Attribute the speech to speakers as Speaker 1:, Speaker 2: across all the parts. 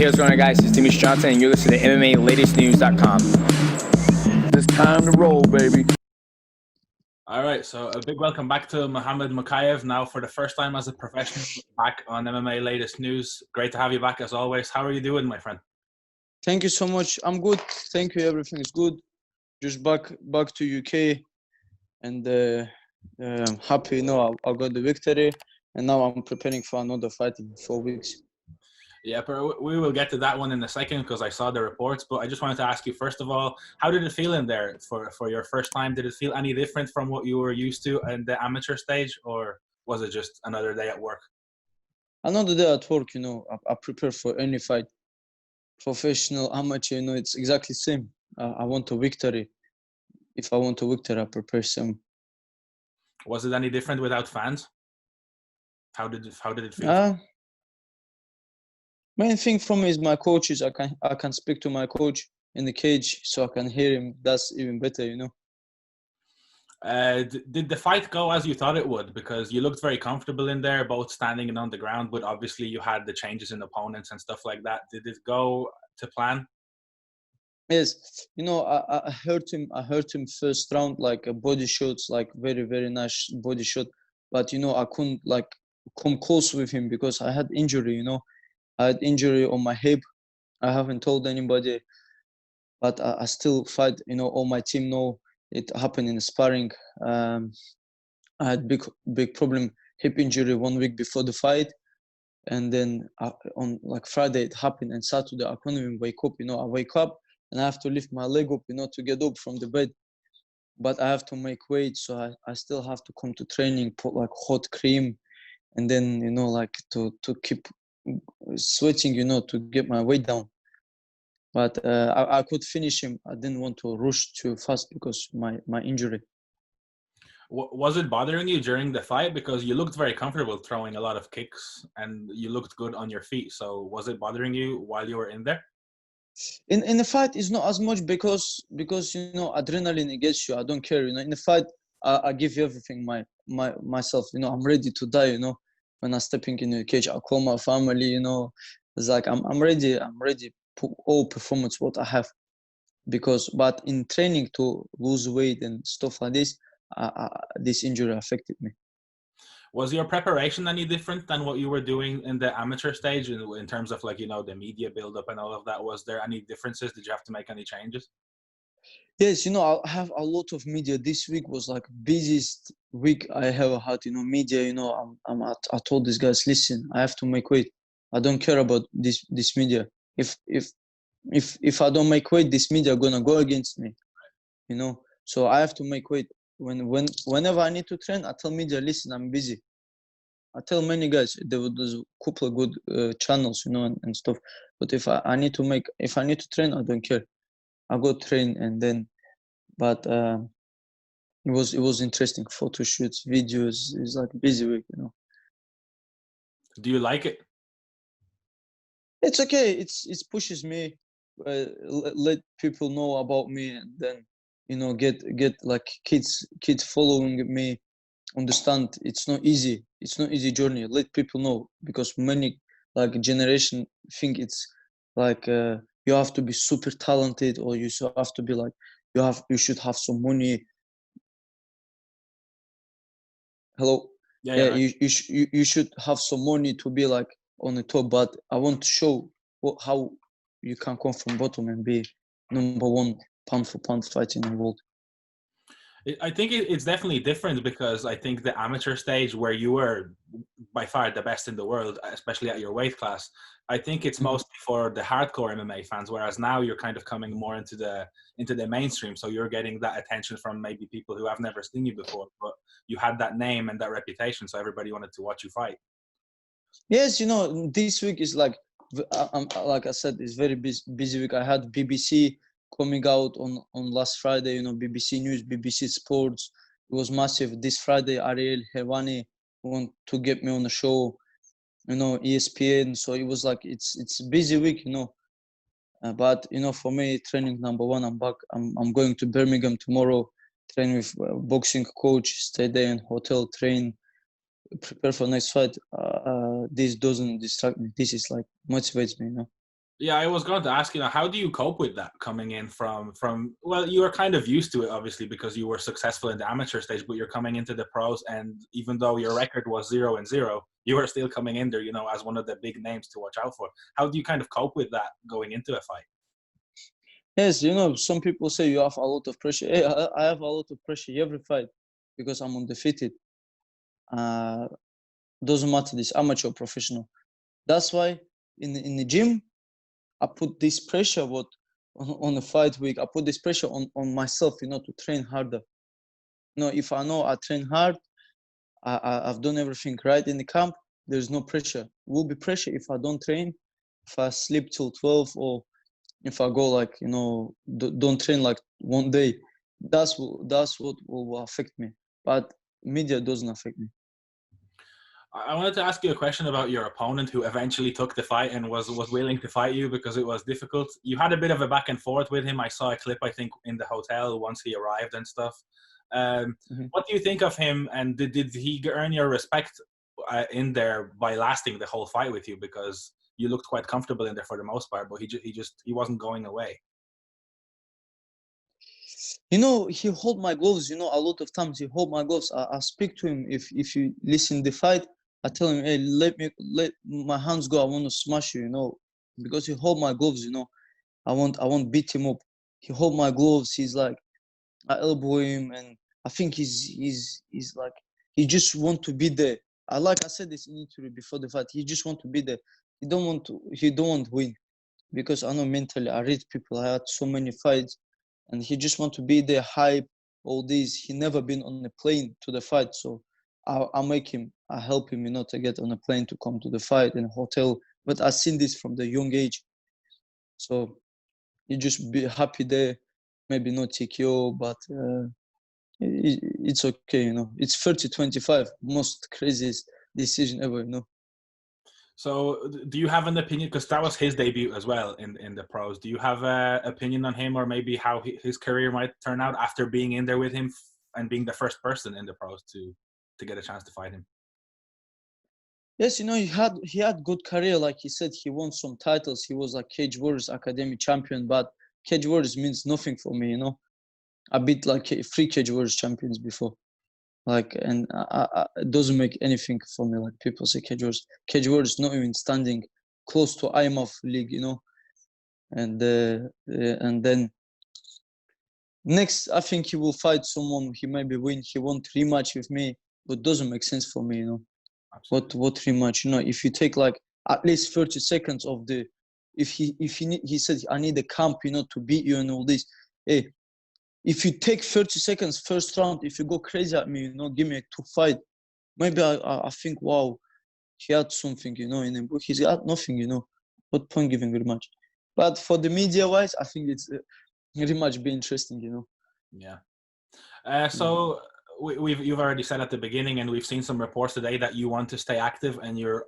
Speaker 1: Hey, what's going on, guys? It's Dimitri Johnson, and you're listening to MMALatestNews.com.
Speaker 2: It's time to roll, baby.
Speaker 3: All right, so a big welcome back to Muhammad Mokaev, now for the first time as a professional back on MMA Latest News. Great to have you back as always. How are you doing, my friend?
Speaker 4: Thank you so much. I'm good. Thank you. Everything is good. Just back to UK, and I'm happy. I got the victory, and now I'm preparing for another fight in 4 weeks.
Speaker 3: Yeah, but we will get to that one in a second because I saw the reports. But I just wanted to ask you, first of all, how did it feel in there for your first time? Did it feel any different from what you were used to in the amateur stage, or was it just another day at work?
Speaker 4: Another day at work. I prepare for any fight, professional, amateur. It's exactly the same. I want a victory. If I want a victory, I prepare some.
Speaker 3: Was it any different without fans? How did it feel?
Speaker 4: Main thing for me is my coaches. I can speak to my coach in the cage, so I can hear him. That's even better,
Speaker 3: Did the fight go as you thought it would? Because you looked very comfortable in there, both standing and on the ground, but obviously you had the changes in opponents and stuff like that. Did it go to plan?
Speaker 4: Yes, I hurt him. I hurt him first round, like a body shots, like very, very nice body shot. But I couldn't like come close with him because I had injury. I had injury on my hip. I haven't told anybody, but I still fight. All my team know it happened in sparring. I had big problem, hip injury 1 week before the fight, and then on like Friday it happened, and Saturday I couldn't even wake up. I wake up and I have to lift my leg up, to get up from the bed. But I have to make weight, so I still have to come to training, put like hot cream, and then like to keep sweating, to get my weight down. But I could finish him. I didn't want to rush too fast because my injury.
Speaker 3: Was it bothering you during the fight? Because you looked very comfortable throwing a lot of kicks and you looked good on your feet. So was it bothering you while you were in there?
Speaker 4: In the fight, it's not as much because adrenaline gets you. I don't care. In the fight, I give you everything myself. I'm ready to die. When I'm stepping in the cage, I call my family. It's like I'm ready. I'm ready. Put all performance what I have. But in training to lose weight and stuff like this, this injury affected me.
Speaker 3: Was your preparation any different than what you were doing in the amateur stage in terms of the media build-up and all of that? Was there any differences? Did you have to make any changes?
Speaker 4: Yes, I have a lot of media. This week was like busiest week I ever had. Media. I told these guys, listen, I have to make weight. I don't care about this media. If I don't make weight, this media are gonna go against me. So I have to make weight. Whenever I need to train, I tell media, listen, I'm busy. I tell many guys, there's a couple of good channels, and stuff. But if I need to train, I don't care. I go train and then. But it was interesting. Photo shoots, videos. It's like a busy week,
Speaker 3: Do you like it?
Speaker 4: It's okay. It pushes me. Let people know about me, and then get like kids following me. Understand it's not easy. It's not easy journey. Let people know, because many like generation think it's like you have to be super talented, or you have to be like you should have some money. Hello.
Speaker 3: Yeah.
Speaker 4: You should have some money to be like on the top, but I want to show how you can come from bottom and be number one pound for pound fighter in the world.
Speaker 3: I think it's definitely different, because I think the amateur stage, where you were by far the best in the world, especially at your weight class, I think it's mostly for the hardcore MMA fans, whereas now you're kind of coming more into the mainstream. So you're getting that attention from maybe people who have never seen you before, but you had that name and that reputation, so everybody wanted to watch you fight.
Speaker 4: Yes, this week is like I said, it's very busy week. I had BBC coming out on last Friday, BBC News, BBC Sports. It was massive. This Friday, Ariel Hevani want to get me on the show, ESPN. So it was like it's a busy week, but for me, training number one. I'm back. I'm going to Birmingham tomorrow. Train with boxing coach. Stay there in hotel. Train. Prepare for next fight. This doesn't distract me. This is like motivates me,
Speaker 3: Yeah, I was going to ask you now, how do you cope with that coming in from well, you were kind of used to it obviously because you were successful in the amateur stage, but you're coming into the pros, and even though your record was 0-0, you were still coming in there, as one of the big names to watch out for. How do you kind of cope with that going into a fight?
Speaker 4: Yes, some people say you have a lot of pressure. Hey, I have a lot of pressure every fight because I'm undefeated. Uh, doesn't matter this amateur or professional. That's why in the gym I put this pressure on the fight week. I put this pressure on myself, to train harder. If I know I train hard, I've done everything right in the camp. There's no pressure. Will be pressure if I don't train, if I sleep till 12, or if I go like don't train like one day. That's what will affect me. But media doesn't affect me.
Speaker 3: I wanted to ask you a question about your opponent who eventually took the fight and was willing to fight you because it was difficult. You had a bit of a back and forth with him. I saw a clip, I think, in the hotel once he arrived and stuff. What do you think of him, and did he earn your respect in there by lasting the whole fight with you? Because you looked quite comfortable in there for the most part, but he wasn't going away.
Speaker 4: He hold my gloves. A lot of times he hold my gloves. I speak to him. If you listen the fight, I tell him, hey, let my hands go. I want to smash you. Because he hold my gloves. I won't beat him up. He hold my gloves. He's like, I elbow him, and I think he's like he just want to be there. I said this in interview before the fight. He just want to be there. He don't want to win, because I know mentally I read people. I had so many fights, and he just want to be there, hype, all these. He never been on a plane to the fight, so I help him, to get on a plane to come to the fight in a hotel. But I seen this from the young age, so you just be happy there. Maybe not TKO, but it's okay. It's 30-25, most craziest decision ever.
Speaker 3: So, do you have an opinion? Because that was his debut as well in the pros. Do you have an opinion on him, or maybe how his career might turn out after being in there with him and being the first person in the pros to get a chance to fight him?
Speaker 4: Yes, he had good career. Like he said, he won some titles. He was like Cage Warriors Academy champion, but Cage Warriors means nothing for me. I beat like 3 Cage Warriors champions before. And it doesn't make anything for me. Like people say Cage Warriors not even standing close to IMAF league. And then next, I think he will fight someone. He maybe win. He won't rematch with me, but doesn't make sense for me. What rematch? If you take like at least 30 seconds of the, if he said I need a camp, to beat you and all this. Hey, if you take 30 seconds first round, if you go crazy at me, give me a 2 fight, maybe I think, wow, he had something, in him, but he's got nothing. What point giving rematch? But for the media wise, I think it's rematch be interesting.
Speaker 3: Yeah. So you've already said at the beginning, and we've seen some reports today that you want to stay active, and you're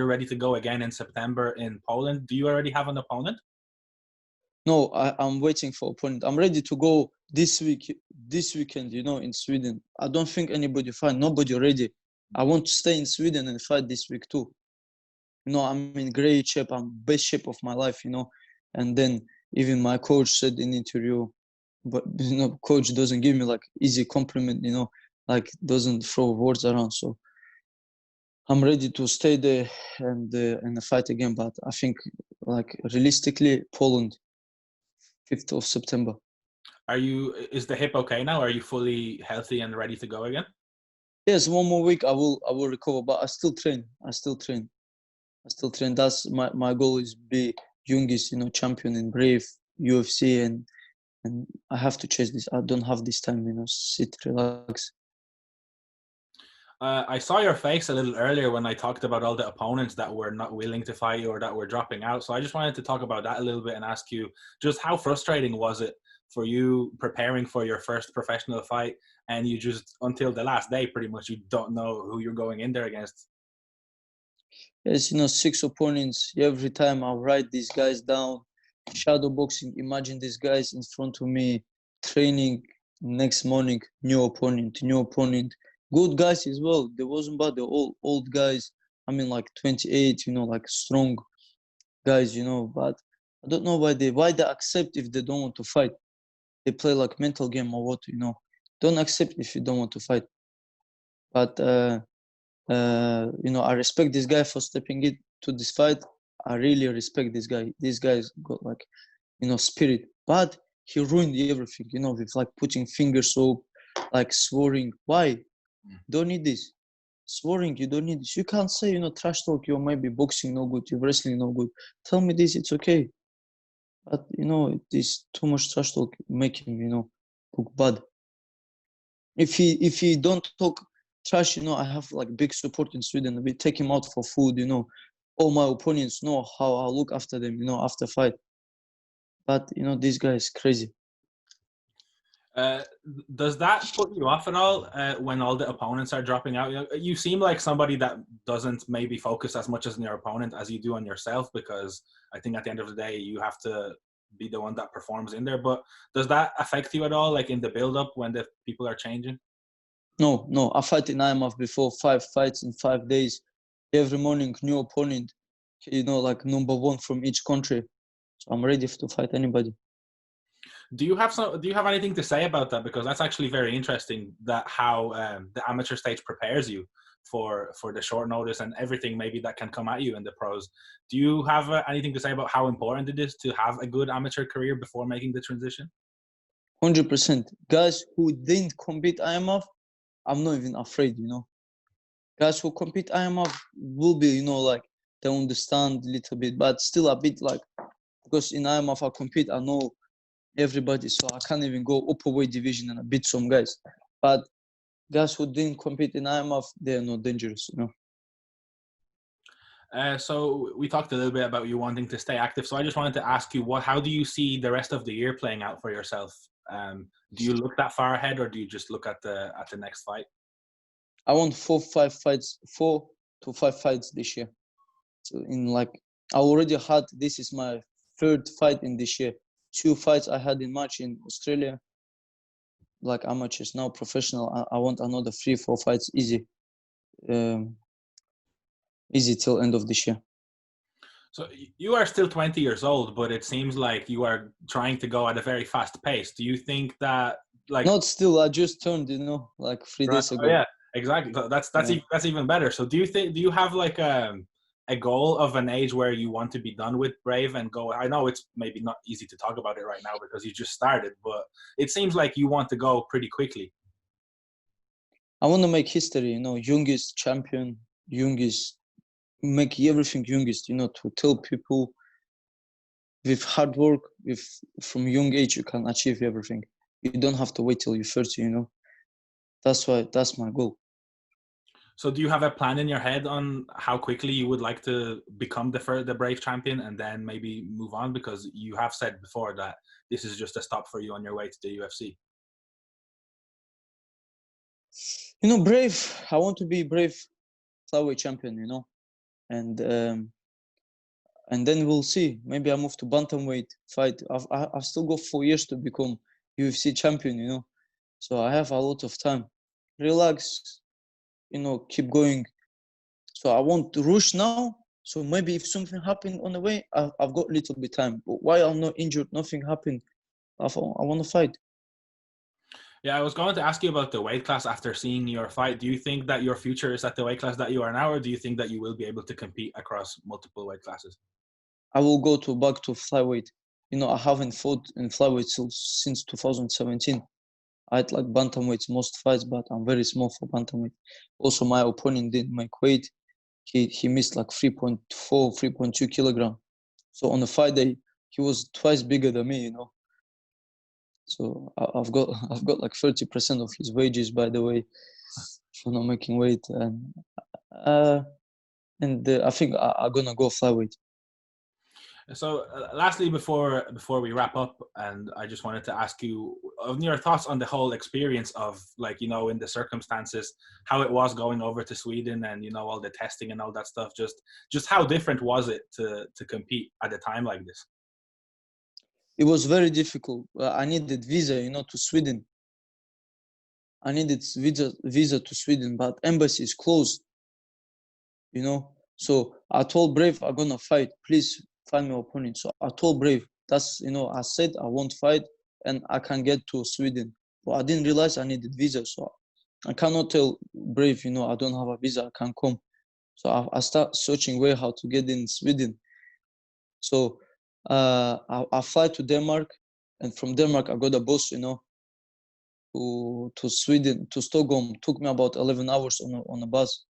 Speaker 3: ready to go again in September in Poland. Do you already have an opponent?
Speaker 4: No, I'm waiting for opponent. I'm ready to go this weekend, in Sweden. I don't think anybody fight. Nobody ready. I want to stay in Sweden and fight this week too. I'm in great shape. I'm best shape of my life. And then even my coach said in interview, but coach doesn't give me like easy compliment. Like doesn't throw words around. So I'm ready to stay there and fight again. But I think like realistically, Poland, 5th of September.
Speaker 3: Is the hip okay now? Are you fully healthy and ready to go again?
Speaker 4: Yes, one more week I will recover, but I still train. That's my goal, is be youngest, champion in Brave, UFC, and I have to chase this. I don't have this time, sit, relax.
Speaker 3: I saw your face a little earlier when I talked about all the opponents that were not willing to fight you or that were dropping out. So I just wanted to talk about that a little bit and ask you just how frustrating was it for you preparing for your first professional fight, and you just, until the last day, pretty much, you don't know who you're going in there against?
Speaker 4: Yes, 6 opponents. Every time I write these guys down, shadow boxing, imagine these guys in front of me, training, next morning, new opponent. Good guys as well. They wasn't bad. They're all old guys. I mean, like 28, like strong guys, but I don't know why they accept if they don't want to fight. They play like mental game or what, you know. Don't accept if you don't want to fight. But you know, I respect this guy for stepping into this fight. I really respect this guy. This guy's got like, you know, spirit. But he ruined everything, you know, with like putting finger soap, like swearing. Why? Don't need this. Swearing, you don't need this. You can't say, you know, trash talk, you're maybe boxing no good, you're wrestling no good. Tell me this, it's okay. But, you know, this too much trash talk make him, you know, look bad. If he don't talk trash, you know, I have like big support in Sweden. We take him out for food, you know. All my opponents know how I look after them, you know, after fight. But, you know, this guy is crazy.
Speaker 3: Uh, does that put you off at all when all the opponents are dropping out? You seem like somebody that doesn't maybe focus as much as on your opponent as you do on yourself, because I think at the end of the day you have to be the one that performs in there. But does that affect you at all, like in the build-up when the people are changing?
Speaker 4: No. I fight in IMF before, 5 fights in 5 days. Every morning, new opponent, you know, like number one from each country. So I'm ready to fight anybody.
Speaker 3: Do you have anything to say about that? Because that's actually very interesting, that how the amateur stage prepares you for the short notice and everything maybe that can come at you in the pros. Do you have anything to say about how important it is to have a good amateur career before making the transition?
Speaker 4: 100%. Guys who didn't compete IMF, I'm not even afraid, you know. Guys who compete IMF will be, you know, like they understand a little bit, but still a bit like, because in IMF I compete, I know everybody, so I can't even go upper weight division and I beat some guys. But guys who didn't compete in IMF, they're not dangerous, you know.
Speaker 3: So we talked a little bit about you wanting to stay active. So I just wanted to ask you, how do you see the rest of the year playing out for yourself? Do you look that far ahead, or do you just look at the next fight?
Speaker 4: I want 4 to 5 fights this year. So in like, I already had, this is my 3rd fight in this year. 2 fights I had in March in Australia, like amateurs. Now professional, I want another 3-4 fights easy. Easy till end of this year.
Speaker 3: So you are still 20 years old, but it seems like you are trying to go at a very fast pace. Do you think that, like,
Speaker 4: not still, I just turned, you know, like 3 days ago.
Speaker 3: Oh, yeah, exactly. That's even better. So do you have like a goal of an age where you want to be done with Brave and go? I know it's maybe not easy to talk about it right now because you just started, but it seems like you want to go pretty quickly.
Speaker 4: I want to make history, you know, youngest champion, make everything youngest, you know, to tell people with hard work, from young age, you can achieve everything. You don't have to wait till you're 30, you know. That's my goal.
Speaker 3: So do you have a plan in your head on how quickly you would like to become the Brave champion and then maybe move on? Because you have said before that this is just a stop for you on your way to the UFC.
Speaker 4: You know, Brave, I want to be Brave flyweight champion, you know. And then we'll see. Maybe I move to Bantamweight fight. I've still got 4 years to become UFC champion, you know. So I have a lot of time. Relax, you know, keep going. So I want to rush now. So maybe if something happened on the way, I've got a little bit time. But while I'm not injured, nothing happened, I want to fight.
Speaker 3: Yeah, I was going to ask you about the weight class after seeing your fight. Do you think that your future is at the weight class that you are now, or do you think that you will be able to compete across multiple weight classes?
Speaker 4: I will go back to flyweight. You know, I haven't fought in flyweight since 2017. I had like bantamweights most fights, but I'm very small for bantamweight. Also, my opponent didn't make weight. He missed like 3.4, 3.2 kilogram. So on the fight day, he was twice bigger than me, you know. So I've got like 30% of his wages, by the way, for not making weight. And I think I'm gonna go flyweight.
Speaker 3: So, lastly, before we wrap up, and I just wanted to ask you on your thoughts on the whole experience of, like, you know, in the circumstances, how it was going over to Sweden, and, you know, all the testing and all that stuff. Just how different was it to compete at a time like this?
Speaker 4: It was very difficult. I needed visa, you know, to Sweden. I needed visa to Sweden, but embassy is closed, you know. So I told Brave, I'm gonna fight. Please find my opponent. So I told Brave, that's, I said I won't fight and I can get to Sweden. But I didn't realize I needed visa. So I cannot tell Brave, I don't have a visa, I can't come. So I start searching way how to get in Sweden. So I fly to Denmark, and from Denmark I got a bus, to Sweden, to Stockholm. Took me about 11 hours on a bus.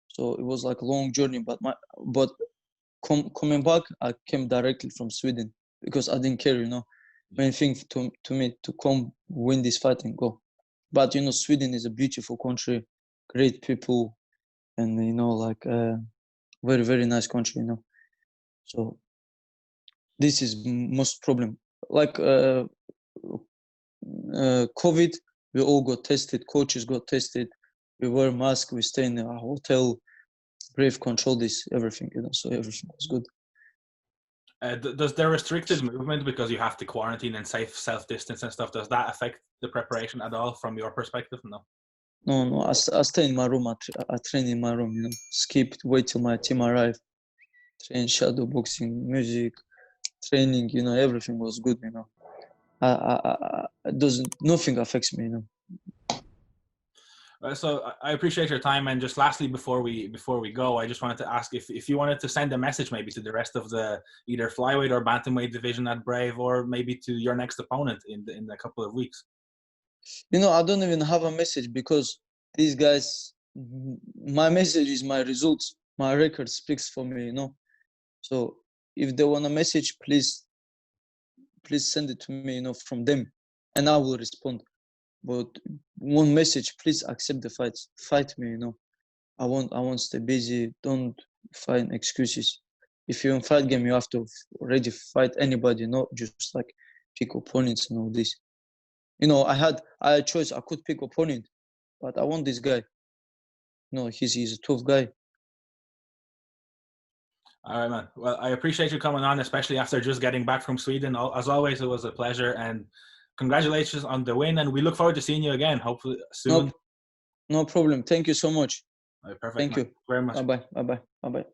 Speaker 4: So it was like a long journey. But coming back, I came directly from Sweden because I didn't care, Main thing to me to come win this fight and go. But Sweden is a beautiful country, great people, and very, very nice country, So this is most problem. Like COVID, we all got tested, coaches got tested, we wear masks, we stay in a hotel. Brave control this, everything, so everything was good.
Speaker 3: Does the restricted movement, because you have to quarantine and self-distance and stuff, does that affect the preparation at all from your perspective?
Speaker 4: No, I stay in my room, I train in my room, skip, wait till my team arrive, train shadow boxing, music, training, everything was good, nothing affects me,
Speaker 3: So I appreciate your time, and just lastly, before we go, I just wanted to ask if you wanted to send a message maybe to the rest of the either flyweight or bantamweight division at Brave, or maybe to your next opponent in a couple of weeks.
Speaker 4: I don't even have a message because these guys, my message is my results, my record speaks for me, So if they want a message, please send it to me, from them, and I will respond. But one message, please accept the fights. Fight me, I won't stay busy. Don't find excuses. If you're in fight game, you have to already fight anybody, not just like pick opponents and all this. I had a choice. I could pick opponent, but I want this guy. He's a tough guy.
Speaker 3: All right, man. Well, I appreciate you coming on, especially after just getting back from Sweden. As always, it was a pleasure, and congratulations on the win, and we look forward to seeing you again, hopefully soon.
Speaker 4: No problem. Thank you so much.
Speaker 3: All right, perfect.
Speaker 4: Thank you
Speaker 3: Very much.
Speaker 4: Bye-bye.